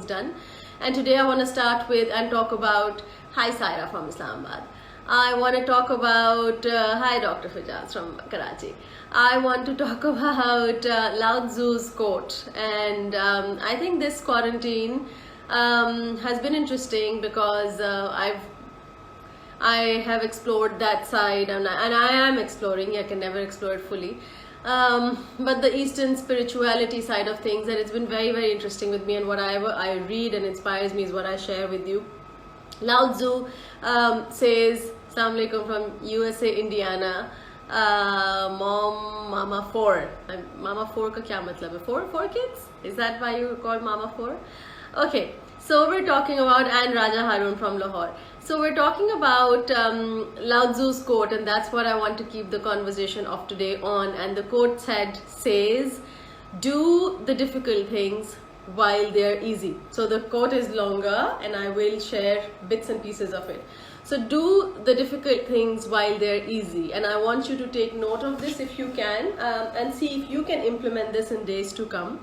done. And today I want to start with and talk about hi Saira from Islamabad. I want to talk about hi Dr. Fajaz from Karachi. I want to talk about Lao Tzu's quote, and I think this quarantine has been interesting because I have explored that side, and I am exploring. I can never explore it fully. But the Eastern spirituality side of things, and it's been very, very interesting with me, and whatever I read and inspires me is what I share with you. Lao Tzu says, Assalamu alaikum from USA, Indiana. Mama 4. Mama 4 ka kya matlab hai? Four kids? Is that why you call Mama 4? Okay, so we're talking about, and Raja Harun from Lahore. So we're talking about Lao Tzu's quote, and that's what I want to keep the conversation of today on. And the quote says, do the difficult things while they're easy. So the quote is longer, and I will share bits and pieces of it. So do the difficult things while they're easy. And I want you to take note of this if you can, and see if you can implement this in days to come.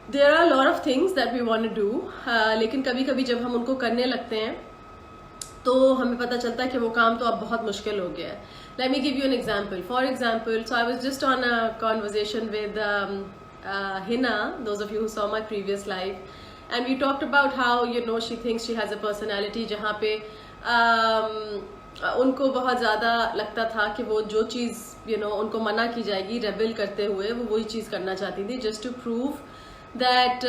There are a lot of things that we want to do, लेकिन कभी-कभी जब हम उनको करने लगते हैं तो हमें पता चलता है कि वो काम तो अब बहुत मुश्किल हो गया है. Let me give you an example. For example, so I was just on a conversation with Hina, those of you who saw my previous live, and we talked about how, you know, she thinks she has a personality जहाँ पे उनको बहुत ज़्यादा लगता था कि वो जो चीज़, you know, उनको मना की जाएगी रेबेल करते हुए, वो वही चीज़ करना चाहती थी, just to prove that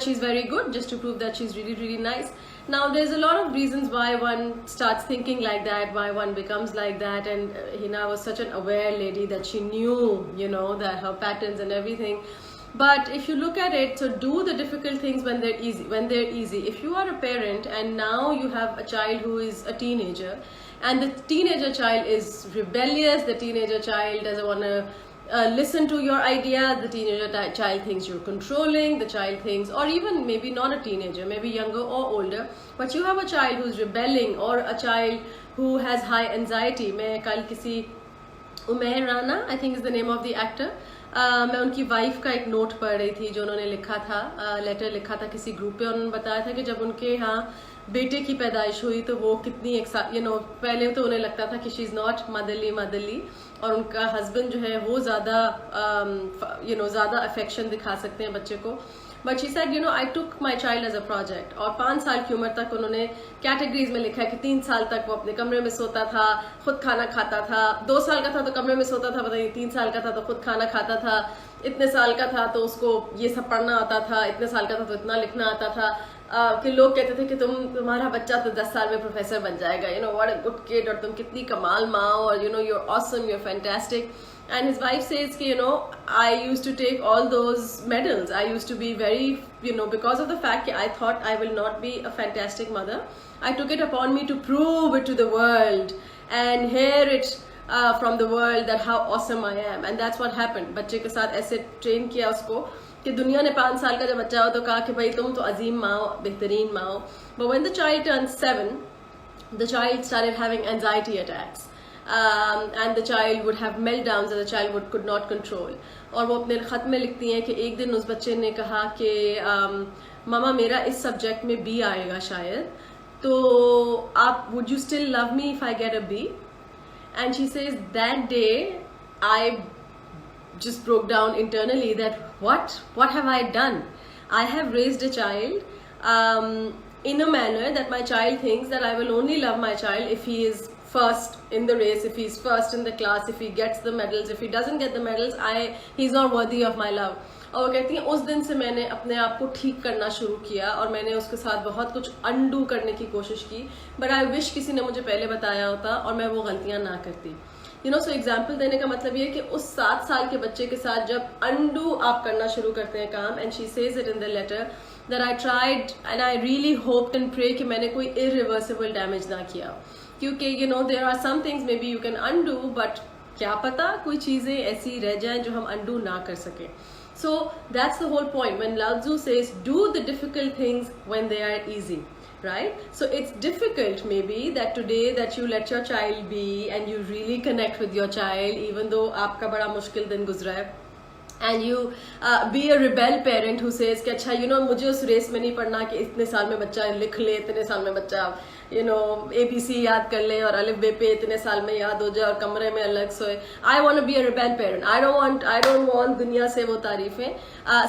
she's very good, just to prove that she's really, really nice. Now there's a lot of reasons why one starts thinking like that, why one becomes like that, and Hina was such an aware lady that she knew, you know, that her patterns and everything. But if you look at it, so do the difficult things when they're easy. If you are a parent and now you have a child who is a teenager, and the teenager child is rebellious, the teenager child doesn't want to listen to your idea, the teenager child thinks you're controlling, the child thinks, or even maybe not a teenager, maybe younger or older, but you have a child who's rebelling, or a child who has high anxiety. मैं कल किसी Umair Rana, I think is the name of the actor, मैं उनकी wife का एक note पढ़ रही थी जो उन्होंने लिखा था, लेटर लिखा था किसी ग्रुप पे. उन्होंने बताया था कि जब उनके यहाँ बेटे की पैदाइश हुई तो वो कितनी पहले तो उन्हें लगता था कि शी इज़ नॉट मदरली, और उनका हस्बैंड जो है वो ज़्यादा अफेक्शन दिखा सकते हैं बच्चे को. But she said, you know, I took my child as a project. और 5 साल की उम्र तक उन्होंने कैटेगरीज में लिखा है कि 3 साल तक वो अपने कमरे में सोता था, खुद खाना खाता था. 2 साल का था तो कमरे में सोता था, बताइए. 3 साल का था तो खुद खाना खाता था. इतने साल का था तो उसको ये सब पढ़ना आता था. इतने साल का था तो इतना लिखना आता था. कि लोग कहते थे कि तुम्हारा बच्चा तो 10 साल में प्रोफेसर बन जाएगा, you know, what a good kid, और तुम कितनी कमाल माँ, और you know, you're awesome, you're fantastic. And his wife says कि, you know, I used to take all those medals. I used to be very, you know, because of the fact that I thought I will not be a fantastic mother, I took it upon me to prove it to the world and hear it from the world that how awesome I am. And that's what happened. बच्चे के साथ ऐसे train किया उसको कि दुनिया ने 5 साल का जब बच्चा हो तो कहा कि भाई तुम तो अजीम माँ हो, बेहतरीन माँ हो. But when the child turned 7, the child started having anxiety attacks. And the child would have meltdowns that the child could not control. और वो अपने खत में लिखती हैं कि एक दिन उस बच्चे ने कहा कि मामा मेरा इस सब्जेक्ट में B आएगा शायद, तो आप would you still love me if I get a B? And she says that day I just broke down internally that what have I done? I have raised a child in a manner that my child thinks that I will only love my child if he is first in the race, if he's first in the class, if he gets the medals. If he doesn't get the medals, he's not worthy of my love. और वो कहती हैं उस दिन से मैंने अपने आप को ठीक करना शुरू किया और मैंने उसके साथ बहुत कुछ अनडू करने की कोशिश की. बट आई विश किसी ने मुझे पहले बताया होता और मैं वो गलतियां ना करती. यू नो, सो एग्जाम्पल देने का मतलब ये है कि उस 7 साल के बच्चे के साथ जब अनडू आप करना शुरू करते हैं काम, and she says it in the letter that I tried and I really hoped and pray कि मैंने कोई इरिवर्सिबल डैमेज ना किया. क्योंकि you know there are some things maybe you can undo, but क्या पता कोई चीज़ें ऐसी रह जाएं जो हम अनडू ना कर सकें. So that's the whole point when Lao Tzu says do the difficult things when they are easy, right? So it's difficult maybe that today that you let your child be and you really connect with your child even though आपका बड़ा मुश्किल दिन गुजरा है. And you B a rebel parent who says कि अच्छा मुझे उस रेस में नहीं पढ़ना कि इतने साल में बच्चा लिख ले, इतने साल में बच्चा ABC याद कर ले और अलिफ बे पे इतने साल में याद हो जाए और कमरे में अलग सोए. I want to be a rebel parent. I don't want दुनिया से वो तारीफें.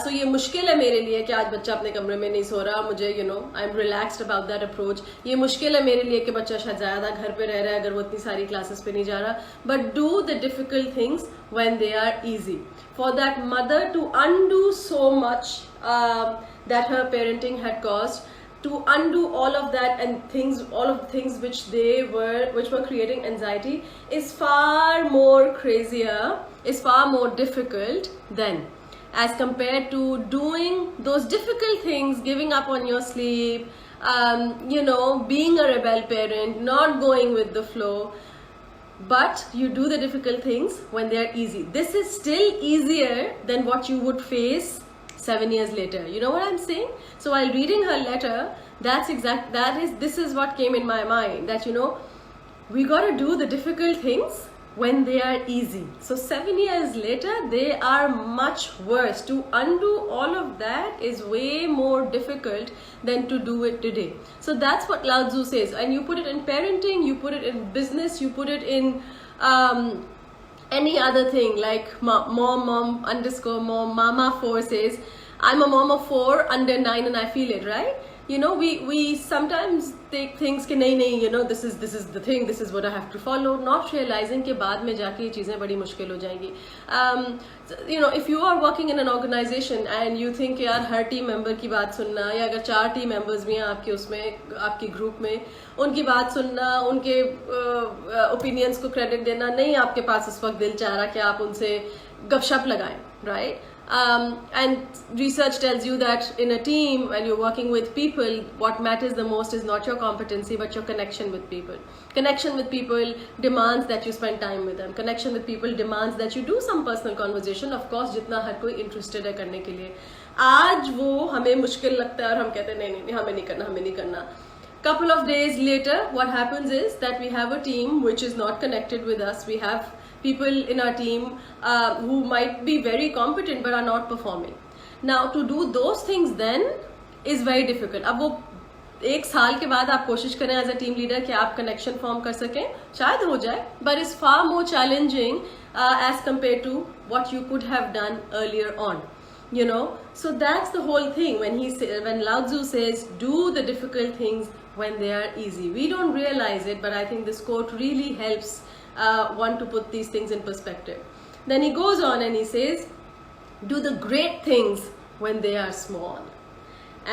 सो ये मुश्किल है मेरे लिए कि आज बच्चा अपने कमरे में नहीं सो रहा. मुझे I am relaxed about that approach. ये मुश्किल है मेरे लिए कि बच्चा शायद ज्यादा घर पे रह रहा है अगर वो इतनी सारी क्लासेस पे नहीं जा रहा. But do the difficult things when they are easy. For that mother to undo so much that her parenting had caused, to undo all of that and all of the things which were creating anxiety is far more crazier, is far more difficult than as compared to doing those difficult things, giving up on your sleep, being a rebel parent, not going with the flow. But you do the difficult things when they are easy. This is still easier than what you would face 7 years later. You know what I'm saying? So while reading her letter, this is what came in my mind, that we got to do the difficult things when they are easy. So 7 years later, they are much worse. To undo all of that is way more difficult than to do it today. So that's what Lao Tzu says. And you put it in parenting, you put it in business, you put it in any other thing, like mom underscore mom, mama 4 says, I'm a mom of 4 under 9 and I feel it, right? We sometimes take things कि नहीं this is the thing, this is what I have to follow, not realizing कि बाद में जाके ये चीजें बड़ी मुश्किल हो जाएंगी. If you are working in an organization and you think यार हर टीम मेंबर की बात सुनना, या अगर 4 टीम मेंबर्स भी हैं आपके उसमें, आपके ग्रुप में, उनकी बात सुनना, उनके ओपिनियंस को क्रेडिट देना, नहीं आपके पास इस वक्त दिल चाह रहा कि आप उनसे गपशप लगाएं, right? And research tells you that in a team, when you're working with people, what matters the most is not your competency but your connection with people. Connection with people demands that you spend time with them. Connection with people demands that you do some personal conversation. Of course, जितना हर कोई interested है करने के लिए. आज वो हमें मुश्किल लगता है और हम कहते हैं नहीं हमें नहीं करना. Couple of days later, what happens is that we have a team which is not connected with us. We have people in our team who might be very competent but are not performing. Now to do those things then is very difficult. अब वो 1 साल के बाद आप कोशिश करें as a team leader कि आप कनेक्शन फॉर्म कर सकें, शायद हो जाए, but it's far more challenging as compared to what you could have done earlier on. So that's the whole thing when Lao Tzu says do the difficult things when they are easy. We don't realize it, but I think this quote really helps one to put these things in perspective. Then he goes on and he says, do the great things when they are small.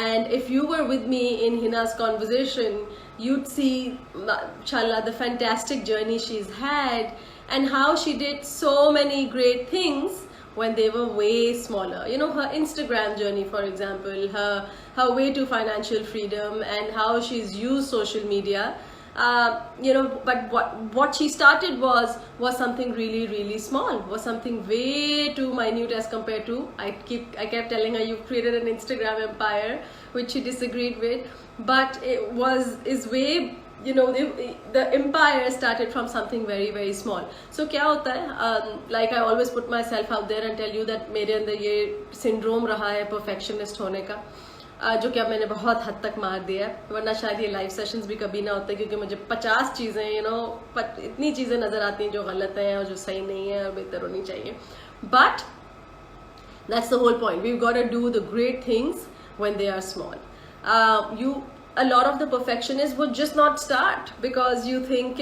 And if you were with me in Hina's conversation, you'd see, inshallah, the fantastic journey she's had and how she did so many great things when they were way smaller. Her Instagram journey, for example, her way to financial freedom and how she's used social media. But what she started was something really, really small, was something way too minute as compared to, I kept telling her, you've created an Instagram empire, which she disagreed with, but is way, the empire started from something very, very small. So क्या होता है, like I always put myself out there and tell you that मेरे अंदर ये syndrome रहा है perfectionist होने का, जो कि अब मैंने बहुत हद तक मार दिया है, वरना शायद ये लाइव सेशंस भी कभी ना होते, क्योंकि मुझे 50 चीज़ें इतनी चीज़ें नज़र आती हैं जो गलत हैं और जो सही नहीं है और बेहतर होनी चाहिए. But that's the whole point. We got to do the great things when they are small. A lot of the perfectionists would just not start because you think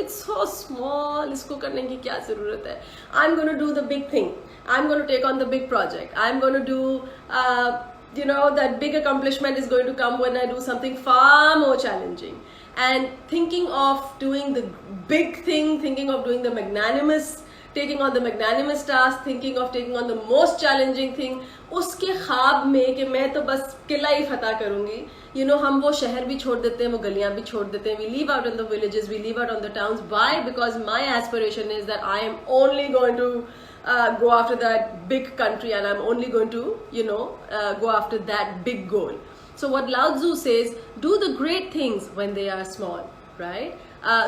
it's so small, इसको करने की क्या ज़रूरत है. I'm going to do the big thing. I'm going to take on the big project. I'm going to do that big accomplishment is going to come when I do something far more challenging. And thinking of doing the big thing, thinking of doing the taking on the magnanimous task, thinking of taking on the most challenging thing, उसके ख्वाब में कि मैं तो बस किला ही फतह करूंगी. हम वो शहर भी छोड़ देते हैं, वो गलियां भी छोड़ देते हैं. We leave out in the villages, we leave out on the towns. Why? Because my aspiration is that I am only going to go after that big country, and I'm only going to go after that big goal. So what Lao Tzu says, do the great things when they are small, right?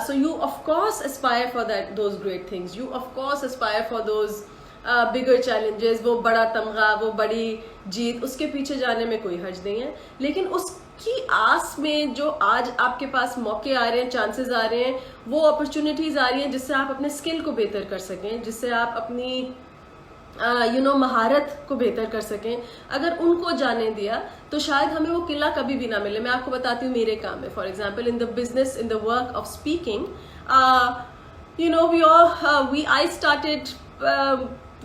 So you of course aspire for those great things. You of course aspire for those bigger challenges, वो बड़ा तमगा, वो बड़ी जीत, उसके पीछे जाने में कोई हर्ज नहीं है, लेकिन उसकी आस में जो आज आपके पास मौके आ रहे हैं, चांसेस आ रहे हैं, वो अपॉर्चुनिटीज आ रही हैं जिससे आप अपने स्किल को बेहतर कर सकें, जिससे आप अपनी महारत को बेहतर कर सकें, अगर उनको जाने दिया तो शायद हमें वो किला कभी भी ना मिले। मैं आपको बताती हूँ मेरे काम में, for example in the business, in the work of speaking, I started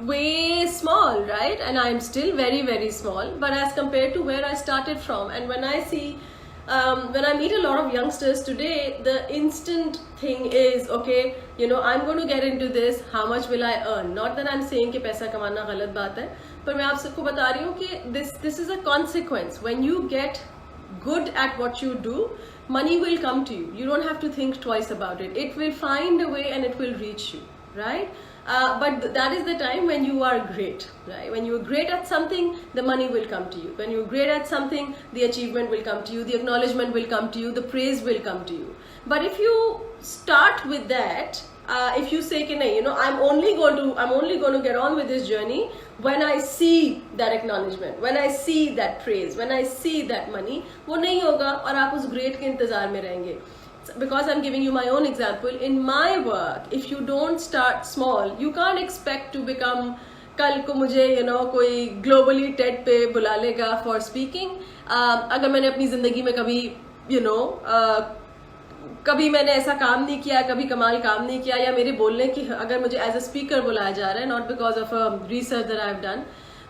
way small, right? And I'm still very, very small, but as compared to where I started from, and when I see when I meet a lot of youngsters today, the instant thing is, okay, I'm going to get into this, how much will I earn? Not that I'm saying कि पैसा कमाना गलत बात है, पर मैं आप सबको बता रही हूँ कि this is a consequence. When you get good at what you do, money will come to you. You don't have to think twice about it. It will find a way and it will reach you, right? But that is the time when you are great, right? When you are great at something, the money will come to you. When you are great at something, the achievement will come to you, the acknowledgement will come to you, the praise will come to you. But if you start with that, if you say कि नहीं, I'm only going to get on with this journey when I see that acknowledgement, when I see that praise, when I see that money, वो नहीं होगा और आप उस great के इंतजार में रहेंगे. Because I'm giving you my own example, in my work, if you don't start small, you can't expect to become, कल को मुझे कोई ग्लोबली टेड पे बुला लेगा फॉर स्पीकिंग, अगर मैंने अपनी जिंदगी में कभी कभी मैंने ऐसा काम नहीं किया, कभी कमाल काम नहीं किया, या मेरे बोलने की अगर मुझे एज अ स्पीकर बुलाया जा रहा है, not because of research that I have done,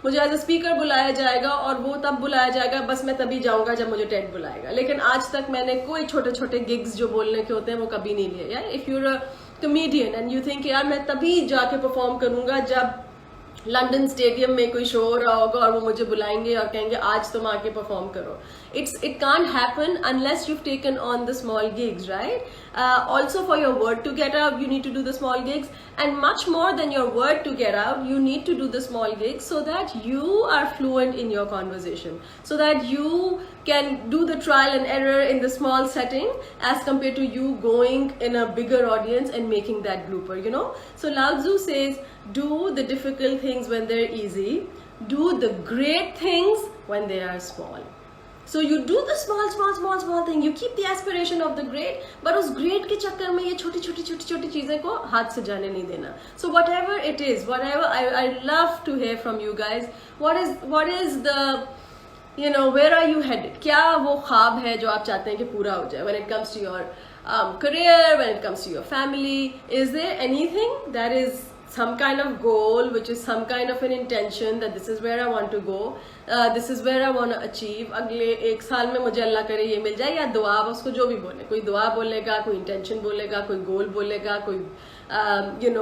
मुझे एज अ स्पीकर बुलाया जाएगा और वो तब बुलाया जाएगा, बस मैं तभी जाऊंगा जब मुझे टेड बुलाएगा, लेकिन आज तक मैंने कोई छोटे छोटे गिग्स जो बोलने के होते हैं वो कभी नहीं लिए. यार if you're a comedian and you think यार मैं तभी जाके परफॉर्म करूंगा जब लंदन स्टेडियम में कोई शो हो रहा होगा और वो मुझे बुलाएंगे और कहेंगे आज तुम आके परफॉर्म करो. It can't happen unless you've taken on the small gigs, right? Also for your word to get out, you need to do the small gigs, and much more than your word to get out, you need to do the small gigs so that you are fluent in your conversation, so that you can do the trial and error in the small setting as compared to you going in a bigger audience and making that blooper, So Lao Tzu says, do the difficult things when they're easy, do the great things when they are small. So you do the small thing, you keep the aspiration of the great, but उस great के चक्कर में ये छोटी छोटी चीजें को हाथ से जाने नहीं देना. So whatever it is, whatever I love to hear from you guys. What is the where are you headed? क्या वो ख्वाब है जो आप चाहते हैं कि पूरा हो जाए? When it comes to your career, when it comes to your family, is there anything that is some kind of goal, which is some kind of an intention that this is where I want to go, this is where I want to achieve, अगले 1 साल में मुझे अल्लाह करे ये मिल जाए, या दुआ, उसको जो भी बोले, कोई दुआ बोलेगा, कोई इंटेंशन बोलेगा, कोई गोल बोलेगा, कोई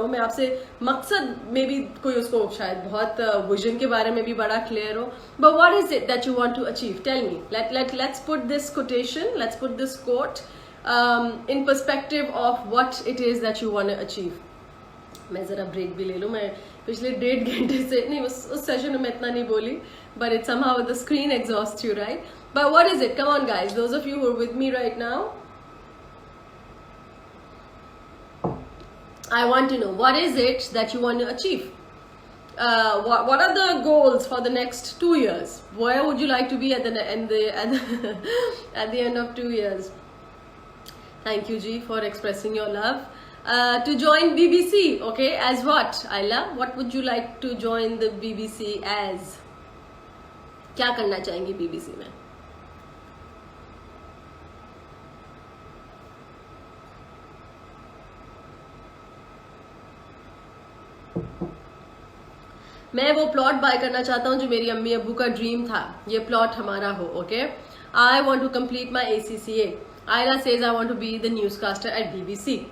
मैं आपसे मकसद में भी कोई उसको शायद बहुत विजन के बारे में भी बड़ा क्लियर हो, but what is it that you want to achieve? Tell me. Let's put this quotation, let's put this quote in perspective of what it is that you want to achieve. मैं जरा break भी ले लूँ. मैं पिछले 1.5 घंटे से नहीं, उस सेशन में इतना नहीं बोली, but it somehow the screen exhausts you, right? But what is it? Come on guys, those of you who are with me right now, I want to know, what is it that you want to achieve? What are the goals for the next 2 years? Where would you like to be at the end of 2 years? Thank you Ji for expressing your love. To join BBC, okay, as what? Ayla, what would you like to join the BBC as? क्या करना चाहेंगी BBC में? मैं वो plot bye करना चाहता हूँ जो मेरी अम्मी अब्बू का ड्रीम था, ये प्लॉट हमारा हो, okay? I want to complete my ACCA. Ayla says I want to be the newscaster at BBC.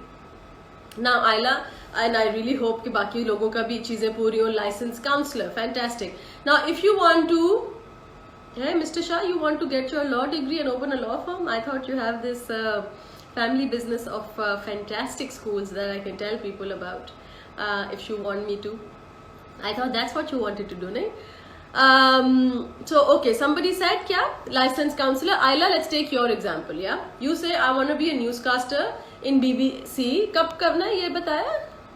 Now Ayla, and I really hope कि बाकी लोगों का भी चीजें पूरी हो. Licensed counselor, fantastic. Now if you want to, hey Mr. Shah, you want to get your law degree and open a law firm? I thought you have this family business of fantastic schools that I can tell people about if you want me to. I thought that's what you wanted to do, nahi? So okay, somebody said kya? Licensed counselor. Ayla, let's take your example, yeah? You say I want to be a newscaster in BBC. कब करना है ये बताया?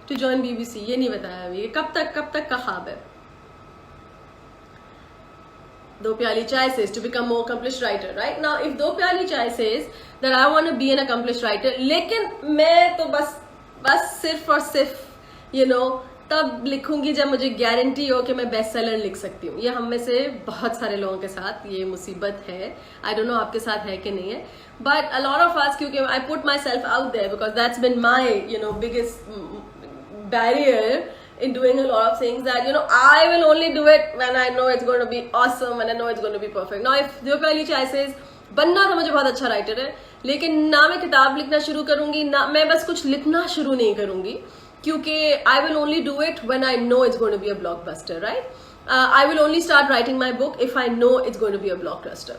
to join BBC? ये नहीं बताया अभी, कब तक का ख्वाब है? Do Pyali Chai says to become more accomplished writer. Right now, if Do Pyali Chai says that I want to be an accomplished writer, लेकिन मैं तो बस सिर्फ और सिर्फ तब लिखूंगी जब मुझे गारंटी हो कि मैं बेस्ट सेलर लिख सकती हूँ. ये हम में से बहुत सारे लोगों के साथ ये मुसीबत है. आई डोंट नो आपके साथ है कि नहीं है, but a lot of us, क्योंकि I put myself out there because that's been my biggest barrier in doing a lot of things, that I will only do it when I know it's going to be awesome and I know it's going to be perfect. Now if Do Pyali Chai says बनना तो मुझे बहुत अच्छा writer है, लेकिन ना मैं किताब लिखना शुरू करूंगी, ना मैं बस कुछ लिखना शुरू नहीं करूंगी, क्योंकि I will only do it when I know it's going to be a blockbuster, right? I will only start writing my book if I know it's going to be a blockbuster.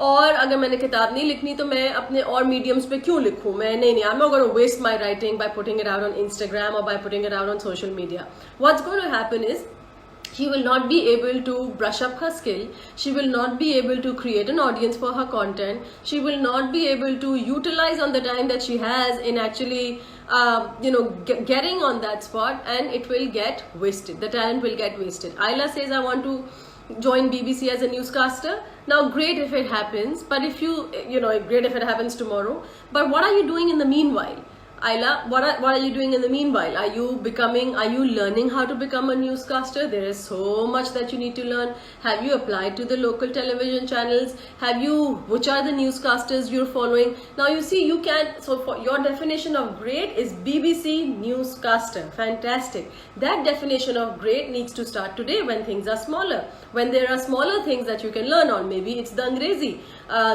और अगर मैंने किताब नहीं लिखनी तो मैं अपने और मीडियम्स पे क्यों लिखूं? मैं नहीं, I'm not going to waste my writing by putting it out on Instagram or by putting it out on social media. What's going to happen is she will not be able to brush up her skill. She will not be able to create an audience for her content. She will not be able to utilize on the time that she has in actually getting on that spot, and it will get wasted. The talent will get wasted. Ayla says, I want to join BBC as a newscaster. Now great if it happens, but if great if it happens tomorrow, but what are you doing in the meanwhile? Ayla, what are you doing in the meanwhile? Are you learning how to become a newscaster? There is so much that you need to learn. Have you applied to the local television channels? Which are the newscasters you're following? Now you see, so for your definition of great is BBC newscaster. Fantastic. That definition of great needs to start today when things are smaller. When there are smaller things that you can learn on. Maybe it's the Angrezi.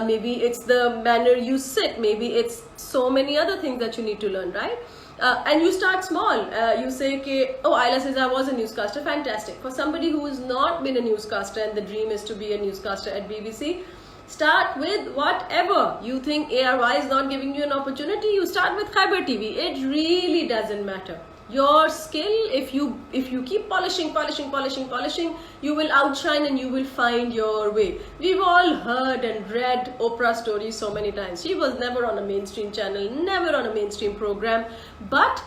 Maybe it's the manner you sit. Maybe it's so many other things that you need to learn, right? And you start small. You say, Ayla says I was a newscaster. Fantastic. For somebody who has not been a newscaster and the dream is to be a newscaster at BBC, start with whatever. You think ARY is not giving you an opportunity, you start with Khyber TV. It really doesn't matter. Your skill, if you keep polishing, you will outshine and you will find your way. We've all heard and read Oprah's stories so many times. She was never on a mainstream channel, never on a mainstream program, but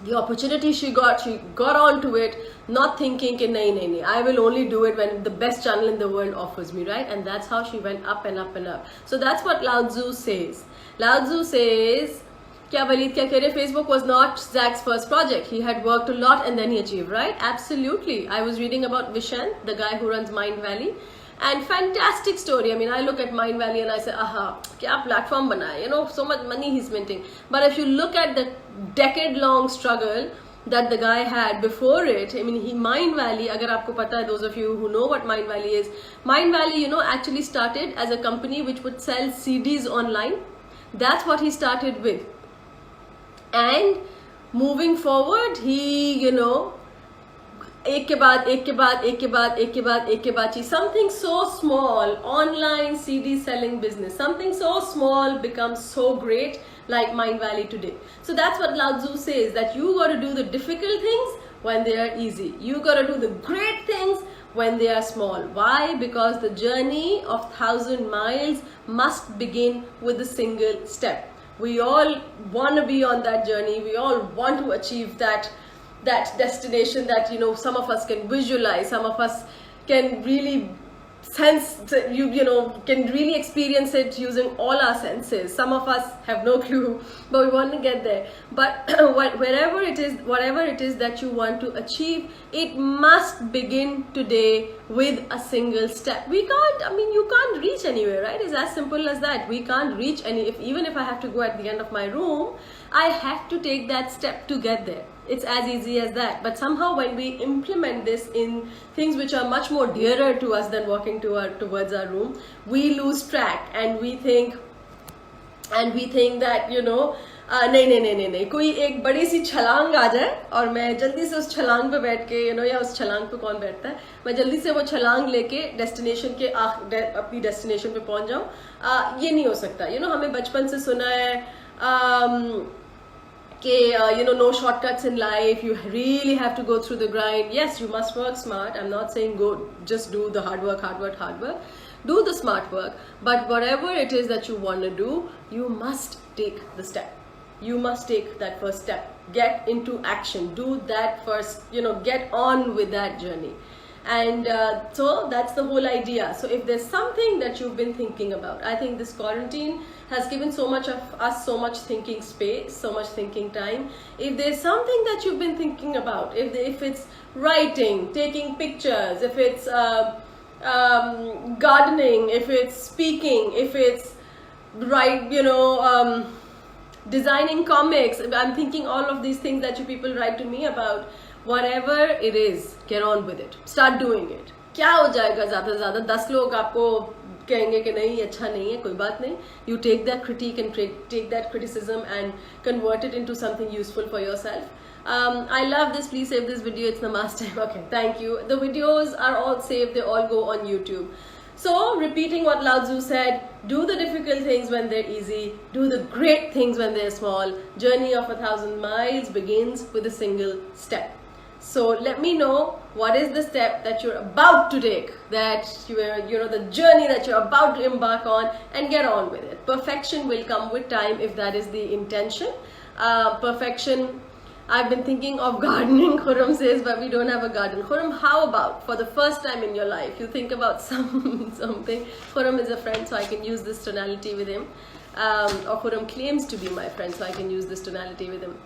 the opportunity she got onto it, not thinking कि नहीं, I will only do it when the best channel in the world offers me, right? And that's how she went up and up and up. So that's what Lao Tzu says. Lao Tzu says, क्या वलीद क्या कह रहे? Facebook was not Zach's first project. He had worked a lot and then he achieved, right? Absolutely. I was reading about Vishen, the guy who runs Mind Valley, and fantastic story. I mean, I look at Mind Valley and I say, aha, क्या platform बना है? So much money he's minting. But if you look at the decade-long struggle that the guy had before it, I mean, Mind Valley, agar aapko pata hai, those of you who know what Mind Valley is, Mind Valley, actually started as a company which would sell CDs online. That's what he started with. And moving forward, he, एक के बाद something so small, online CD selling business, something so small becomes so great like Mind Valley today. So that's what Lao Tzu says, that you got to do the difficult things when they are easy. You got to do the great things when they are small. Why? Because the journey of 1,000 miles must begin with a single step. We all want to be on that journey. We all want to achieve that destination that some of us can visualize, some of us can really sense, can really experience it using all our senses. Some of us have no clue, but we want to get there. But whatever it is that you want to achieve, it must begin today with a single step. You can't reach anywhere, right? It's as simple as that. We can't reach even if I have to go at the end of my room, I have to take that step to get there. It's as easy as that. But somehow when we implement this in things which are much more dearer to us than walking towards our room, we lose track and we think that नहीं, कोई एक बड़ी सी छलांग आ जाए और मैं जल्दी से उस छलांग पे बैठ के या उस छलांग पे कौन बैठता है, मैं जल्दी से वो छलांग लेके अपनी डेस्टिनेशन पे पहुंच जाऊं, ये नहीं हो सकता. हमें बचपन से सुना है no shortcuts in life. You really have to go through the grind. Yes, you must work smart. I'm not saying just do the hard work. Do the smart work. But whatever it is that you want to do, you must take the step. you must take that first step. Get into action. Do that first, get on with that journey. And so that's the whole idea. So if there's something that you've been thinking about, I think this quarantine has given so much of us so much thinking space, so much thinking time. If there's something that you've been thinking about, if it's writing, taking pictures, if it's gardening, if it's speaking, if it's designing comics, I'm thinking all of these things that you people write to me about. Whatever it is, get on with it. Start doing it. क्या हो जाएगा ज़्यादा से ज़्यादा 10 लोग आपको कहेंगे कि नहीं अच्छा नहीं है, कोई बात नहीं. You take that critique and take that criticism and convert it into something useful for yourself. I love this. Please save this video. It's namaste. Okay, thank you. The videos are all saved. They all go on YouTube. So, repeating what Lao Tzu said, do the difficult things when they're easy, do the great things when they're small. Journey of 1,000 miles begins with a single step. So let me know what is the step that you're about to take, that the journey that you're about to embark on, and get on with it. Perfection will come with time if that is the intention. Perfection, I've been thinking of gardening, Khurram says, but we don't have a garden. Khurram, how about for the first time in your life, you think about something. Khurram is a friend, so I can use this tonality with him. Or Khurram claims to be my friend, so I can use this tonality with him.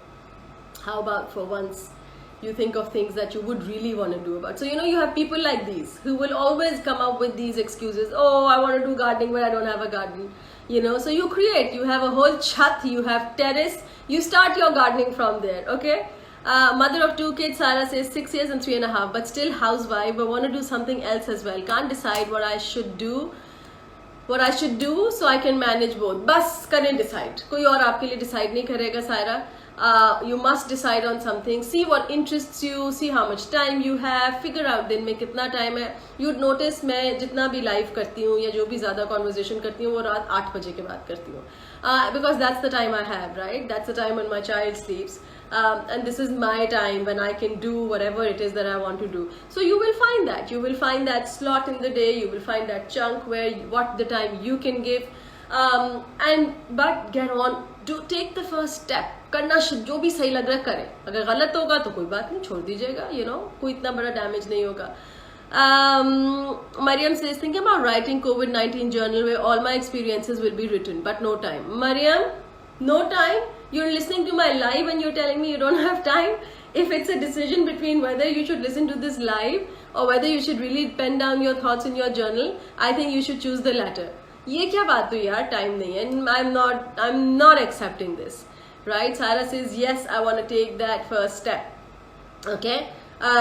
How about for once, you think of things that you would really want to do about. So, you have people like these who will always come up with these excuses. Oh, I want to do gardening, but I don't have a garden. So you create, you have a whole chat, you have terrace, you start your gardening from there, okay? Mother of 2 kids, Sarah says 6 years and 3.5, but still housewife, but want to do something else as well. Can't decide what I should do so I can manage both. Bas kare decide. Koi aur aapke liye decide nahi karega, Sarah. You must decide on something. See what interests you. See how much time you have. Figure out दिन में कितना time है. You'd notice मैं जितना भी live करती हूँ या जो भी ज़्यादा conversation करती हूँ वो रात 8 बजे के बाद करती हूँ. Because that's the time I have, right? That's the time when my child sleeps. And this is my time when I can do whatever it is that I want to do. So you will find that. You will find that slot in the day. You will find that chunk where what the time you can give. But get on. Take the first step. करना जो भी सही लग रहा है करें. अगर गलत होगा तो कोई बात नहीं, छोड़ दीजिएगा. कोई इतना बड़ा डैमेज नहीं होगा. Mariam says, thinking about writing COVID-19 journal where all my experiences will be written, but no time. Mariam, no time? You're listening to my live and you're telling me you don't have time? If it's a decision between whether you should listen to this live or whether you should really pen down your thoughts in your journal, I think you should choose the latter. ये क्या बात हुई यार, time नहीं है. I'm not accepting this. Right? Sarah says, yes, I want to take that first step. Okay?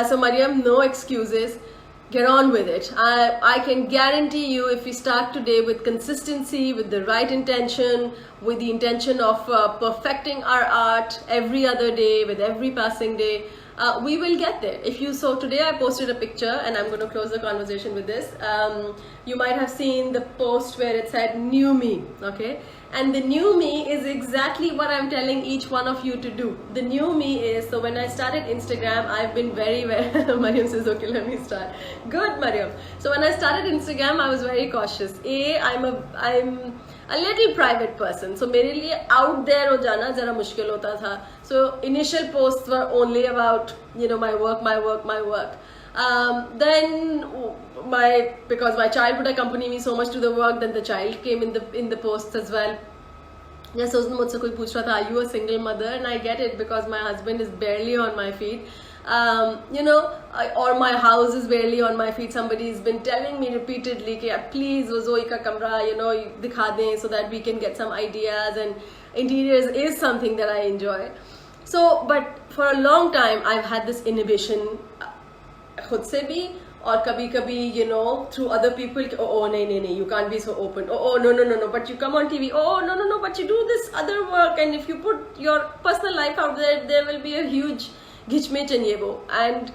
So Mariam, no excuses. Get on with it. I can guarantee you, if we start today with consistency, with the right intention, with the intention of perfecting our art every other day, with every passing day, we will get there. So today I posted a picture, and I'm going to close the conversation with this. You might have seen the post where it said new me, okay? And the new me is exactly what I'm telling each one of you to do. The new me is, so when I started Instagram, I've been very Mariam says, okay, let me start. Good, Mariam. So when I started Instagram, I was very cautious. I'm a little private person, so मेरे लिए out there हो जाना ज़रा मुश्किल होता था. So initial posts were only about my work. Then because my child would accompany me so much to the work, then the child came in the posts as well. Just उस दिन मुझसे कोई पूछ रहा था, are you a single mother? And I get it because my husband is barely on my feet. Or my house is barely on my feet. Somebody has been telling me repeatedly कि please वो Zoe का कमरा दिखा दें so that we can get some ideas, and interiors is something that I enjoy. So but for a long time I've had this inhibition खुद से भी और कभी through other people. Oh no, you can't be so open. Oh no, but you come on TV. Oh no, but you do this other work, and if you put your personal life out there will be a huge घिचमेच ये वो. And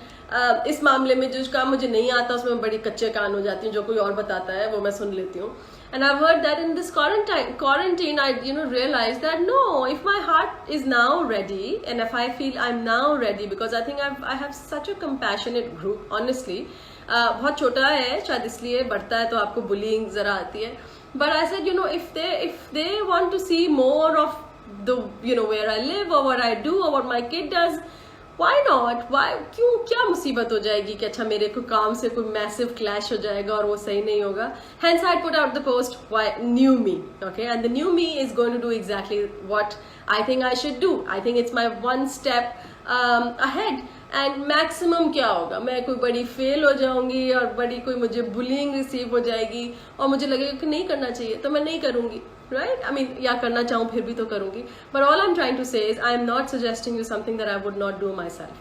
इस मामले में जो काम मुझे नहीं आता उसमें बड़ी कच्चे कान हो जाती हूँ, जो कोई और बताता है वो मैं सुन लेती हूँ. And I've heard that in this quarantine, I realized that no, if my heart is now ready, and if I feel I'm now ready, because I think I have such a compassionate group, honestly. बहुत छोटा है शायद इसलिए, बढ़ता है तो आपको bullying जरा आती है. But I said, if they want to see more of the where I live or what I do or what my kid does. Why not? Why? क्यों? क्या मुसीबत हो जाएगी कि अच्छा मेरे को काम से कोई massive clash हो जाएगा और वो सही नहीं होगा. Hence I put out the post, why new me, okay? And the new me is going to do exactly what I think I should do. I think it's my one step ahead. And maximum क्या होगा? मैं कोई बड़ी fail हो जाऊंगी और बड़ी कोई मुझे bullying receive हो जाएगी और मुझे लगेगा कि नहीं करना चाहिए तो मैं नहीं करूंगी. Right? I mean, या करना चाहूँ फिर भी तो करूँगी. But all I'm trying to say is I am not suggesting you something that I would not do myself.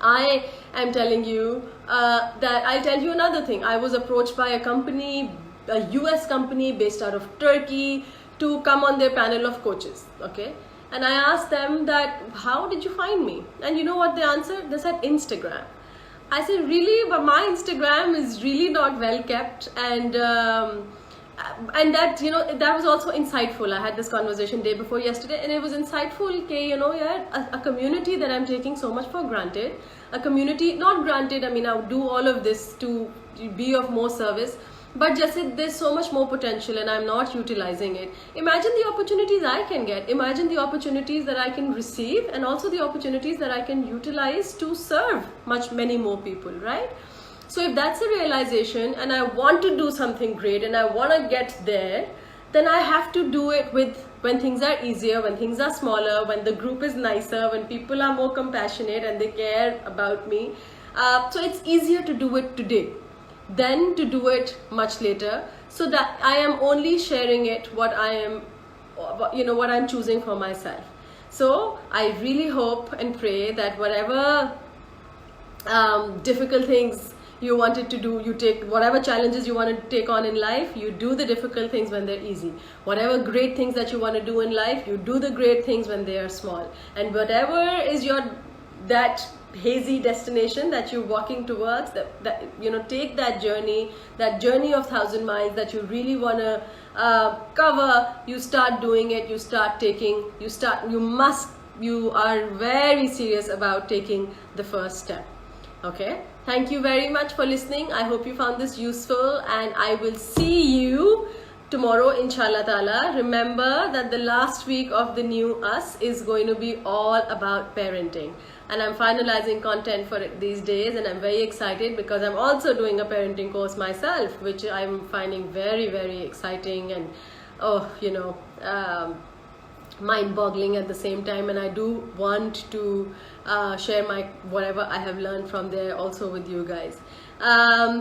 I am telling you that I'll tell you another thing. I was approached by a company, a US company based out of Turkey, to come on their panel of coaches. Okay? And I asked them that, how did you find me? And you know what they answered? They said Instagram. I said, really? But my Instagram is really not well kept, and that that was also insightful. I had this conversation day before yesterday, and it was insightful. A community that I'm taking so much for granted, a community not granted. I mean, I would do all of this to be of more service, but just there's so much more potential, and I'm not utilizing it. Imagine the opportunities I can get. Imagine the opportunities that I can receive, and also the opportunities that I can utilize to serve many more people, right? So if that's a realization and I want to do something great and I want to get there, then I have to do it when things are easier, when things are smaller, when the group is nicer, when people are more compassionate and they care about me. So it's easier to do it today than to do it much later. So that I am only sharing it what I'm choosing for myself. So I really hope and pray that whatever difficult things you wanted to do, you take whatever challenges you want to take on in life, you do the difficult things when they're easy. Whatever great things that you want to do in life, you do the great things when they are small. And whatever is that hazy destination that you're walking towards, take that journey of 1,000 miles that you really want to cover. You start doing it, you are very serious about taking the first step. Okay, thank you very much for listening. I hope you found this useful, and I will see you tomorrow, inshallah ta'ala. Remember that the last week of the new us is going to be all about parenting, and I'm finalizing content for it these days, and I'm very excited because I'm also doing a parenting course myself, which I'm finding very, very exciting and mind-boggling at the same time. And I do want to share whatever I have learned from there also with you guys.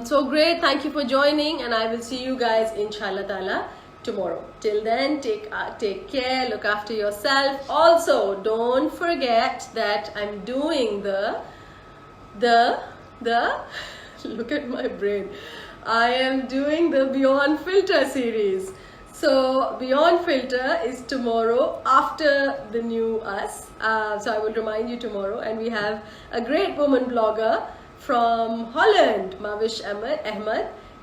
So great, thank you for joining, and I will see you guys inshallah ta'ala tomorrow. Till then, take care, look after yourself. Also, don't forget that I'm doing the look at my brain, I am doing the Beyond Filter series. So Beyond Filter is tomorrow after the new us. So I will remind you tomorrow, and we have a great woman blogger from Holland, Mavish Ahmed,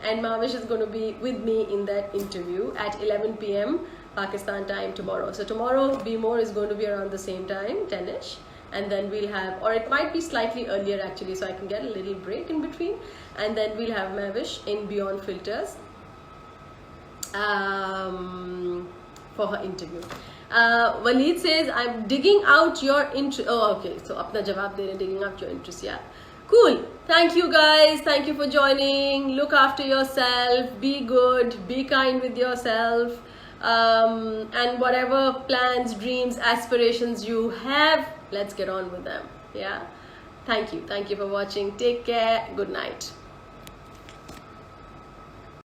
and Mavish is going to be with me in that interview at 11 p.m. Pakistan time tomorrow. So tomorrow Be More is going to be around the same time, 10ish, and then we'll have, or it might be slightly earlier actually, so I can get a little break in between, and then we'll have Mavish in Beyond Filters for her interview. Waleed says, I'm digging out your interest. Oh, okay. So, apna jawab de rahe, digging out your interest. Yeah. Cool. Thank you guys. Thank you for joining. Look after yourself. Be good. Be kind with yourself. And whatever plans, dreams, aspirations you have, let's get on with them. Yeah. Thank you. Thank you for watching. Take care. Good night.